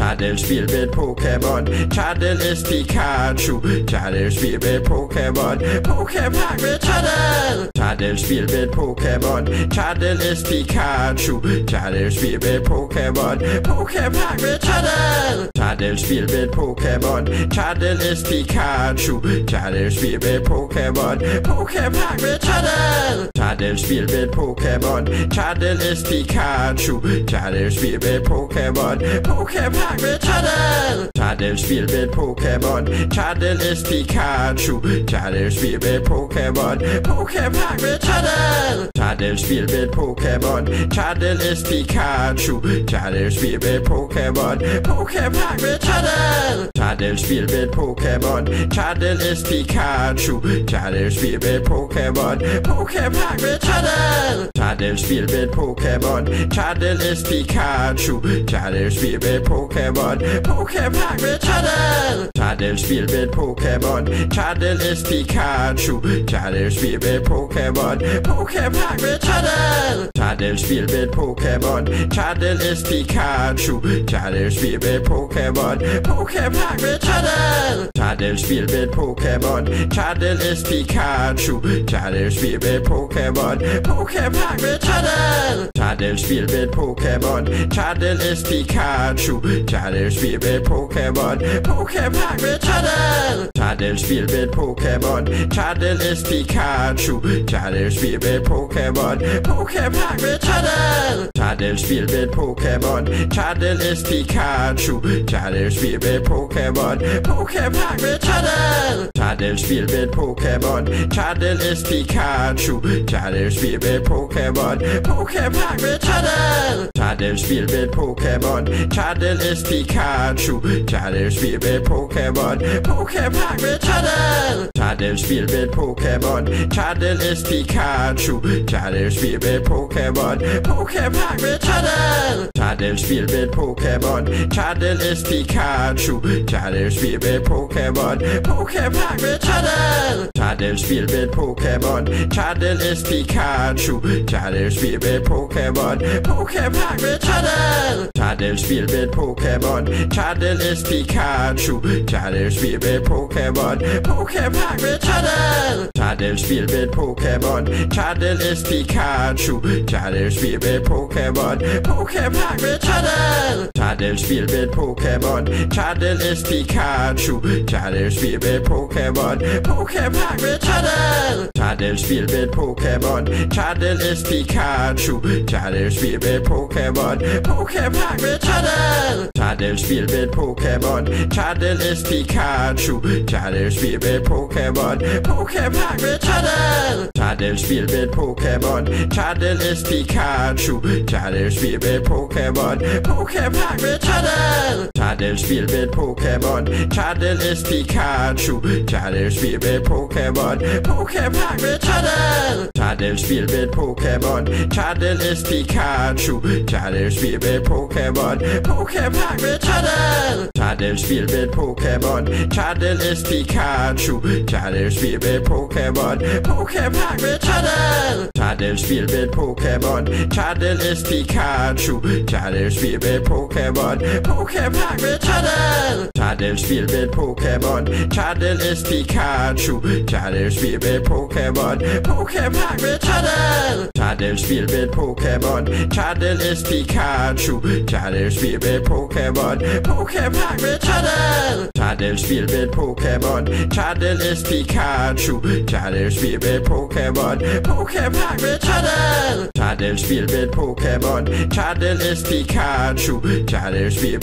Trædelsspil med Pokémon. Trædel Pikachu. Trædelsspil med Pokémon. Poképack med Trædel. Trædelsspil med Pokémon. Trædel Pikachu. Trædelsspil med Pokémon. Poképack med Trædel. Trædelsspil med Pokémon. Trædel Pikachu. Trædelsspil med Pokémon. Poképack med Trædel. Trædelsspil med Pokémon. Trædel Pikachu. Trædelsspil med Pokémon. Poképack med Trædel. Trædelsspil med Pokémon. Trædel Pikachu. Trædelsspil med Pokémon. Poképack med Trædel. Trædelsspil med Pokémon. Trædel Pikachu. Trædelsspil med Pokémon. Poképack med Trædel. Trædelsspil med Pokémon. Trædel Pikachu. Trædelsspil med Pokémon. Poképack med Trædel. Trædelsspil med Pokémon. Trædel Pikachu. Trædelsspil med Pokémon. Poképack med Trædel. Trædelsspil med Pokémon. Trædel Pikachu. Trædelsspil med Pokémon. Poképack med Trædel. Trædelsspil med Pokémon. Trædel Pikachu. Trædelsspil med Pokémon. Poképack med Trædel. Trædelsspil med Pokémon. Trædel Pikachu. Trædelsspil med Pokémon. Poképack med Trædel. Trædelsspil med Pokémon. Trædel Pikachu. Trædelsspil med Pokémon. Poképack med Trædel. Trædelsspil med Pokémon. Trædel Pikachu. Trædelsspil med Pokémon. Poképack med Trædel. Trædelsspil med Pokémon. Trædel Pikachu. Trædelsspil med Pokémon. Poképack med Trædel. Trædelsspil med Pokémon. Trædel Pikachu. Trædelsspil med Pokémon. Poképack med Trædel. Trædelsspil med Pokémon. Trædel Pikachu. Trædelsspil med Pokémon. Poképack med Trædel. Trædelsspil med Pokémon. Trædel Pikachu. Trædelsspil med Pokémon. Poképack med Trædel. Trædelsspil med Pokémon. Trædel Pikachu. Trædelsspil med Pokémon. Poképack med Trædel. Trædelsspil med Pokémon. Trædel Pikachu. Trædelsspil med Pokémon. Poképack med Trædel. Trædelsspil med Pokémon. Trædel Pikachu. Trædelsspil med Pokémon. Poképack med Trædel. Trædelsspil med Pokémon. Trædel Pikachu. Trædelsspil med Pokémon. Poképack med Trædel. Trædelsspil med Pokémon. Trædel Pikachu. Trædelsspil med Pokémon. Poképack med Trædel. Trædelsspil med Pokémon. Trædel Pikachu. Trædelsspil med Pokémon. Poképack med Trædel. Trædelsspil med Pokémon. Trædel Pikachu. Trædelsspil med Pokémon. Poképack med Trædel. Trædelsspil med Pokémon. Trædel Pikachu. Trædelsspil med Pokémon. Poképack med Trædel. Trædelsspil med Pokémon. Trædel Pikachu. Trædelsspil med Pokémon. Poképack med Trædel. Trædelsspil med Pokémon. Trædel Pikachu. Trædelsspil med Pokémon. Poképack med Trædel. Trædelsspil med Pokémon. Trædel Pikachu. Trædelsspil med Pokémon. Poképack med Trædel. Trædelsspil med Pokémon. Trædel Pikachu. Trædelsspil med Pokémon. Poképack med Trædel. Trædelsspil med Pokémon. Trædel Pikachu. Trædelsspil med Pokémon. Poképack med Trædel. Trædelsspil med Pokémon. Trædel Pikachu. Trædelsspil med Pokémon. Poképack med Trædel. Trædelsspil med Pokémon. Trædel Pikachu. Trædelsspil med Pokémon. Poképack med Trædel. Trædelsspil med Pokémon. Trædel Pikachu. Trædelsspil med Pokémon. Poképack med Trædel. Trædelsspil med Pokémon. Trædel Pikachu. Trædelsspil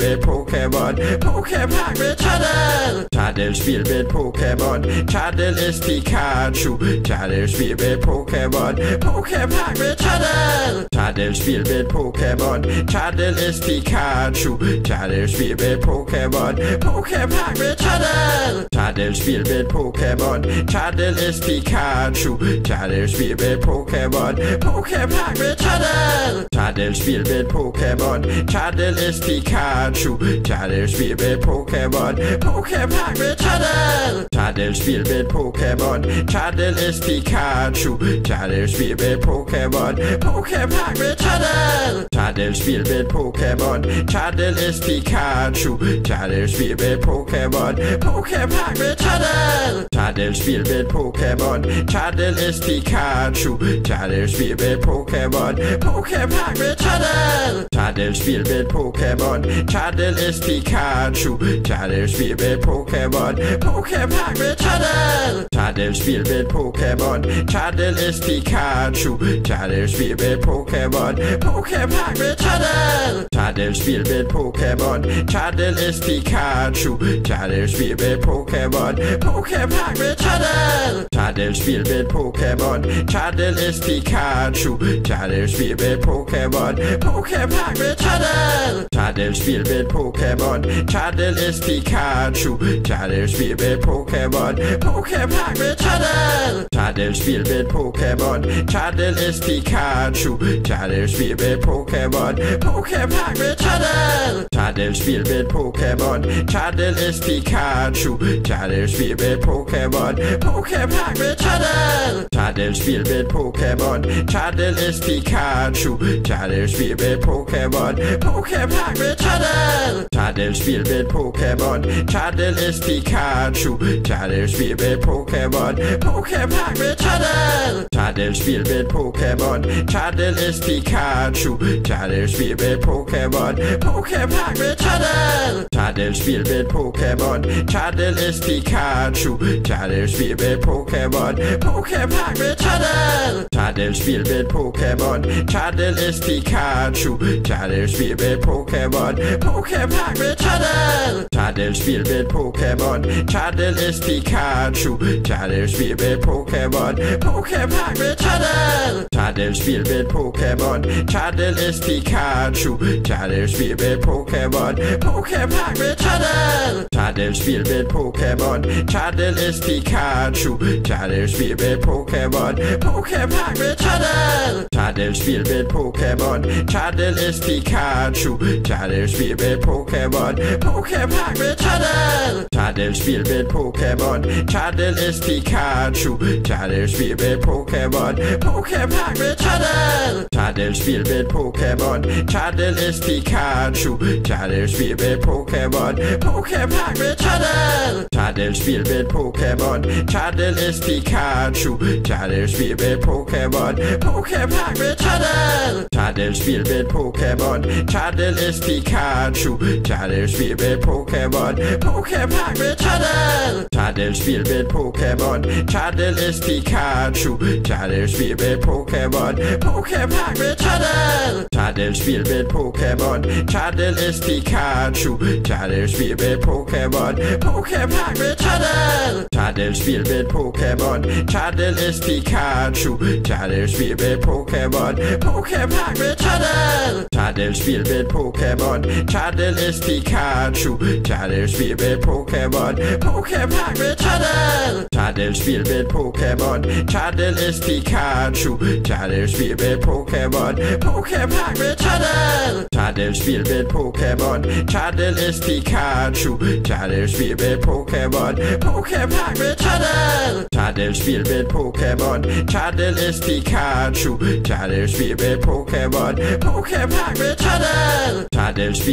med Pokémon. Poképack med Trædel. Trædelsspil med Pokémon. Trædel Pikachu. Trædelsspil med Pokémon. Poképack med Trædel. Trædelsspil med Pokémon. Trædel Pikachu. Trædelsspil med Pokémon. Poképack med Trædel. Trædelsspil med Pokémon. Trædel Pikachu. Trædelsspil med Pokémon. Poképack med Trædel. Trædelsspil med Pokémon. Trædel S Pikachu. Trædelsspil med Pokémon. Poképack med Trædel. Trædelsspil med Pokémon. Trædel S Pikachu. Trædelsspil med Pokémon. Poképack med Trædel. Trædelsspil med Pokémon. Trædel S Pikachu. Trædelsspil med Pokémon. Poképack med Trædel. Trædelsspil med Pokémon. Trædel S Pikachu. Trædelsspil med Pokémon. Poképack med Trædel. Trædelsspil med Pokémon. Trædel S Pikachu. Trædelsspil med Pokémon. Poképack med Trædel. Trædelsspil med Pokémon. Trædel S Pikachu. Trædelsspil med Pokémon. Poképack med Trædel. Trædelsspil med Pokémon. Trædel S Pikachu. Trædelsspil med Pokémon. Poképack med Trædel. Trædelsspil med Pokémon. Trædel S Pikachu. Trædelsspil med Pokémon. Poképack med Trædel. Trædelsspil med Pokémon. Trædel S Pikachu. Trædelsspil med Pokémon. Poképack med Trædel. Trædelsspil med Pokémon. Trædel S Pikachu. Trædelsspil med Pokémon. Poképack med Trædel. Trædelsspil med Pokémon. Trædel S Pikachu. Trædelsspil med Pokémon. Poképack med Trædel. Trædelsspil med Pokémon. Trædel S Pikachu. Trædelsspil med Pokémon. Poképack med Trædel. Trædelsspil med Pokémon. Trædel S Pikachu. Trædelsspil med Pokémon. Poképack med Trædel. Trædelsspil med Pokémon. Trædel S Pikachu. Trædelsspil med Pokémon. Poképack med Trædel. Trædelsspil med Pokémon. Trædel S Pikachu. Trædelsspil med Pokémon. Poképack med Trædel. Trædelsspil med Pokémon. Trædel S Pikachu. Trædelsspil med Pokémon. Poképack med Trædel. Trædelsspil med Pokémon. Trædel S Pikachu. Trædelsspil med Pokémon. Poképack med Trædel. Trædelsspil med Pokémon. Trædel S Pikachu. Trædelsspil med Pokémon. Poképack med Trædel. Trædelsspil med Pokémon. Trædel S Pikachu. Trædelsspil med Pokémon. Poképack med Trædel. Trædelsspil med Pokémon. Trædel S Pikachu. Trædelsspil med Pokémon. Poképack med Trædel. Trædelsspil med Pokémon. Trædel S Pikachu. Trædelsspil med Pokémon. Poképack med Trædel. Trædelsspil med Pokémon. Trædel S Pikachu. Trædelsspil med Pokémon. Poképack med Trædel. Trædelsspil med Pokémon. Trædel S Pikachu. Trædelsspil med Pokémon. Poképack med Trædel. Trædelsspil med Pokémon. Trædel S Pikachu. Trædelsspil med Pokémon. Poképack med Trædel. Trædelsspil med Pokémon. Trædel S Pikachu. Trædelsspil med Pokémon. Poképack med Trædel. Trædelsspil med Pokémon. Trædel S Pikachu. Trædelsspil med Pokémon. Poképack med Trædel. Trædelsspil med Pokémon. Trædel S Pikachu. Trædelsspil med Pokémon. Poképack med Trædel. Trædelsspil med Pokémon. Trædel S Pikachu. Trædelsspil med Pokémon. Poképack med Trædel. Trædelsspil med Pokémon. Trædel S Pikachu. Trædelsspil med Pokémon. Poképack med Trædel. Trædelsspil med Pokémon. Trædel S Pikachu. Trædelsspil med Pokémon. Poképack med Trædel. Trædelsspil med Pokémon. Trædel S Pikachu. Trædelsspil med Pokémon. Poképack med Trædel. Trædelsspil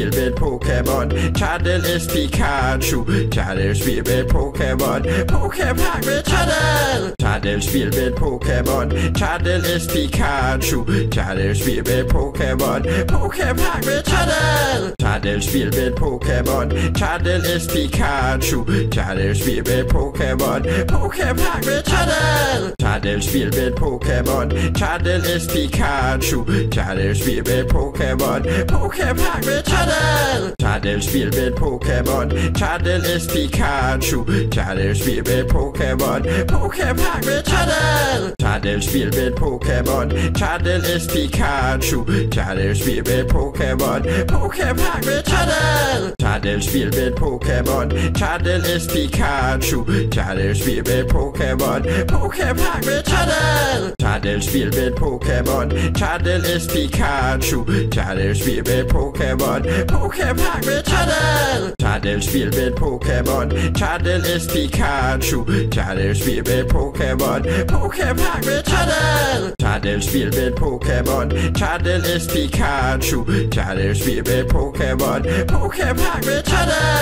med Pokémon. Trædel S Pikachu. Trædelsspil med Pokémon. Poképack med Trædel. Trædelsspil med Pokémon. Trædel S Pikachu. Trædelsspil med Pokémon. Poképack med Trædel. Trædelsspil med Pokémon. Trædel S Pikachu. Trædelsspil med Pokémon. Poképack med Trædel. Trædelsspil med Pokémon. Trædel S Pikachu. Trædelsspil med Pokémon. Poképack med Trædel. Trædelsspil med Pokémon. Trædel S Pikachu. Trædelsspil med Pokémon. Poképack med Trædel. Trædelsspil med Pokémon. Trædel S Pikachu. Trædelsspil med Pokémon. Poképack med Trædel. Trædelsspil med Pokémon. Trædel S Pikachu. Trædelsspil med Pokémon. Poképack med Trædel. Træddelspil med Pokémon. Træddel S Pikachu. Træddelspil med Pokémon. Poképack med Træddel. Træddelspil med Pokémon. Træddel S Pikachu. Træddelspil med Pokémon. Poképack med Træddel.